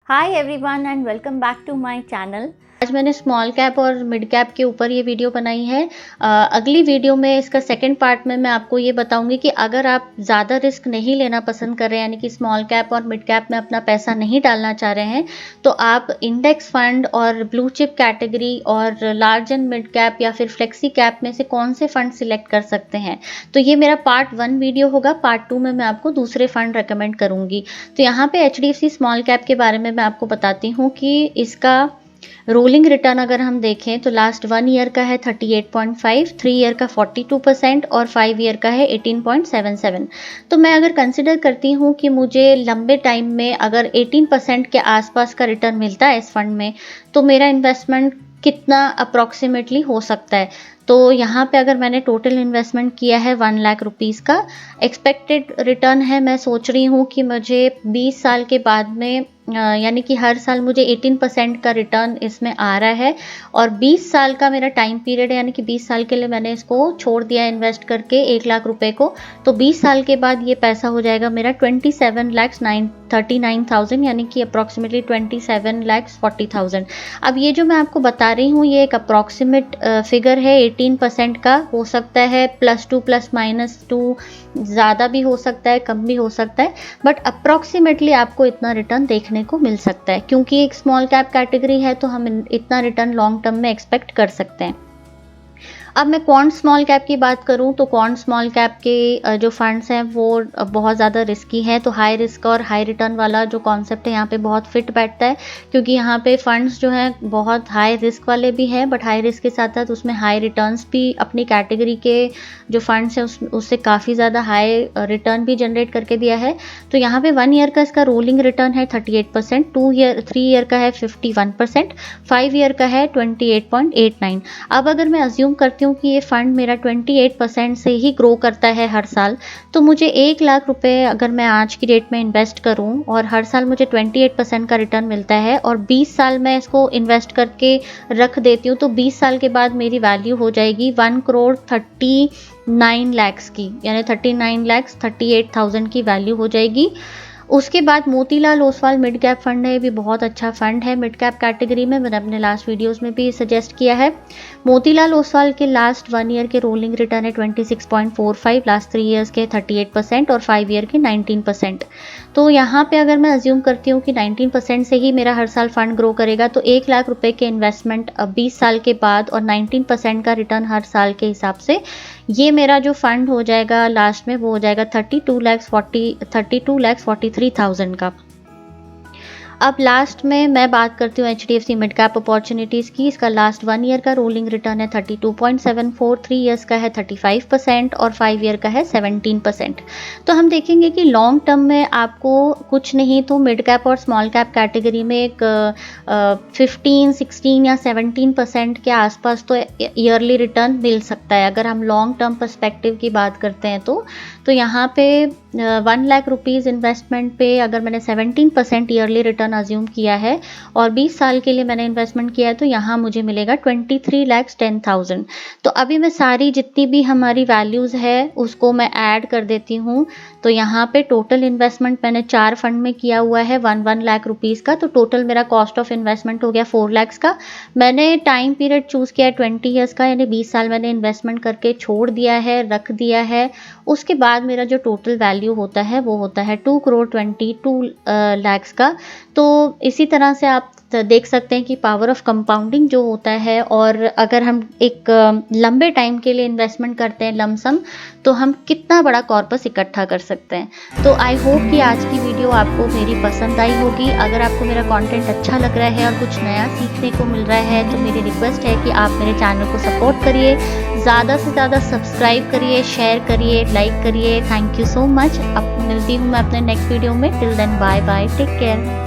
Hi everyone and welcome back to my channel. आज मैंने small cap और mid cap के ऊपर ये वीडियो बनाई है। अगली वीडियो में इसका सेकंड पार्ट में मैं आपको ये बताऊंगी कि अगर आप ज़्यादा रिस्क नहीं लेना पसंद कर रहे हैं, यानी कि स्मॉल कैप और मिड कैप में अपना पैसा नहीं डालना चाह रहे हैं, तो आप इंडेक्स फंड और ब्लू चिप कैटेगरी और लार्ज एंड मिड कैप या फिर फ्लेक्सी कैप में से कौन से फंड सिलेक्ट कर सकते हैं। तो ये मेरा पार्ट 1 वीडियो होगा। पार्ट 2 में मैं आपको दूसरे फंड रिकमेंड करूंगी। तो यहाँ पे HDFC स्मॉल कैप के बारे में मैं आपको बताती हूँ कि इसका रोलिंग रिटर्न अगर हम देखें तो लास्ट 1 ईयर का है 38.5, 3 ईयर का 42% और 5 ईयर का है 18.77। तो मैं अगर कंसिडर करती हूँ कि मुझे लंबे टाइम में अगर 18% के आसपास का रिटर्न मिलता है इस फंड में, तो मेरा इन्वेस्टमेंट कितना अप्रॉक्सीमेटली हो सकता है। तो यहाँ पे अगर मैंने टोटल इन्वेस्टमेंट किया है 1 लाख रुपीज़ का, एक्सपेक्टेड रिटर्न है, मैं सोच रही हूँ कि मुझे 20 साल के बाद में यानी कि हर साल मुझे 18% का रिटर्न इसमें आ रहा है और 20 साल का मेरा टाइम पीरियड है, यानी कि 20 साल के लिए मैंने इसको छोड़ दिया इन्वेस्ट करके 1 लाख रुपए को। तो 20 साल के बाद ये पैसा हो जाएगा मेरा 27,39,000, यानी कि अप्रॉक्सीमेटली 27,40,000। अब ये जो मैं आपको बता रही हूँ ये एक अप्रॉक्सीमेट फिगर है। 18% का हो सकता है, +2 ±2, ज़्यादा भी हो सकता है, कम भी हो सकता है, बट अप्रॉक्सीमेटली आपको इतना रिटर्न देखने को मिल सकता है। क्योंकि एक स्मॉल कैप कैटेगरी है तो हम इतना रिटर्न लॉन्ग टर्म में एक्सपेक्ट कर सकते हैं। अब मैं क्वांट स्मॉल कैप की बात करूं तो क्वांट स्मॉल कैप के जो फंड्स हैं वो बहुत ज़्यादा रिस्की हैं। तो हाई रिस्क और हाई रिटर्न वाला जो कॉन्सेप्ट है यहाँ पे बहुत फिट बैठता है, क्योंकि यहाँ पे फंड्स जो हैं बहुत हाई रिस्क वाले भी हैं, बट हाई रिस्क के साथ साथ उसमें हाई रिटर्न्स भी अपनी कैटेगरी के जो फंड्स हैं उससे काफ़ी ज़्यादा हाई रिटर्न भी जनरेट करके दिया है। तो यहाँ पे 1 ईयर का इसका रोलिंग रिटर्न है 38%, 3 ईयर का है 51%, 5 ईयर का है 28.89। अब अगर मैं अज्यूम करती हूँ कि ये फंड मेरा 28% से ही ग्रो करता है हर साल, तो मुझे 1 लाख रुपए अगर मैं आज की डेट में इन्वेस्ट करूं और हर साल मुझे 28% का रिटर्न मिलता है और 20 साल मैं इसको इन्वेस्ट करके रख देती हूँ, तो 20 साल के बाद मेरी वैल्यू हो जाएगी 1,39 लाख की, यानी 39,38,000 की वैल्यू हो जाएगी। उसके बाद Motilal Oswal mid cap fund है, ये भी बहुत अच्छा फंड है मिड कैप कैटेगरी में। मैंने अपने लास्ट वीडियोस में भी सजेस्ट किया है। मोतीलाल ओसवाल के लास्ट 1 ईयर के रोलिंग रिटर्न है 26.45, लास्ट 3 ईयर्स के 38% और 5 ईयर के 19%। तो यहाँ पे अगर मैं अज्यूम करती हूँ कि 19% से ही मेरा हर साल फंड ग्रो करेगा, तो 1 लाख रुपए के इन्वेस्टमेंट 20 साल के बाद और 19% का रिटर्न हर साल के हिसाब से ये मेरा जो फंड हो जाएगा लास्ट में वो हो जाएगा 32,43,000 का। अब लास्ट में मैं बात करती हूँ HDFC मिड कैप अपॉर्चुनिटीज़ की। इसका लास्ट 1 ईयर का रोलिंग रिटर्न है 32.74, 3 ईयर्स का है 35% और 5 ईयर का है 17%। तो हम देखेंगे कि लॉन्ग टर्म में आपको कुछ नहीं तो मिड कैप और स्मॉल कैप कैटेगरी में एक 15, 16 या 17% के आसपास तो ईयरली रिटर्न मिल सकता है अगर हम लॉन्ग टर्म पर्सपेक्टिव की बात करते हैं। तो यहाँ पे 1 लाख रुपीज़ इन्वेस्टमेंट पे अगर मैंने 17% ईयरली रिटर्न अज्यूम किया है और 20 साल के लिए मैंने इन्वेस्टमेंट किया है, तो यहाँ मुझे मिलेगा 23,10,000। तो अभी मैं सारी जितनी भी हमारी वैल्यूज़ है उसको मैं ऐड कर देती हूँ। तो यहाँ पे टोटल इन्वेस्टमेंट मैंने 4 फंड में किया हुआ है 1 लाख रुपीज़ का, तो टोटल मेरा कॉस्ट ऑफ इन्वेस्टमेंट हो गया 4 लाख का। मैंने टाइम पीरियड चूज़ किया है 20 ईयर्स का, यानी 20 साल मैंने इन्वेस्टमेंट करके छोड़ दिया है, रख दिया है। उसके बाद मेरा जो टोटल वैल्यू होता है वो होता है 2,22 लाख का। तो इसी तरह से आप देख सकते हैं कि पावर ऑफ कंपाउंडिंग जो होता है, और अगर हम एक लंबे टाइम के लिए इन्वेस्टमेंट करते हैं लमसम, तो हम कितना बड़ा कॉर्पस इकट्ठा कर सकते हैं। तो आई होप कि आज की वीडियो आपको मेरी पसंद आई होगी। अगर आपको मेरा कंटेंट अच्छा लग रहा है और कुछ नया सीखने को मिल रहा है, तो मेरी रिक्वेस्ट है कि आप मेरे चैनल को सपोर्ट करिए, ज़्यादा से ज़्यादा सब्सक्राइब करिए, शेयर करिए, लाइक करिए। Thank you so much. अब मिलती हूँ मैं अपने नेक्स्ट वीडियो में। Till then bye bye, take care.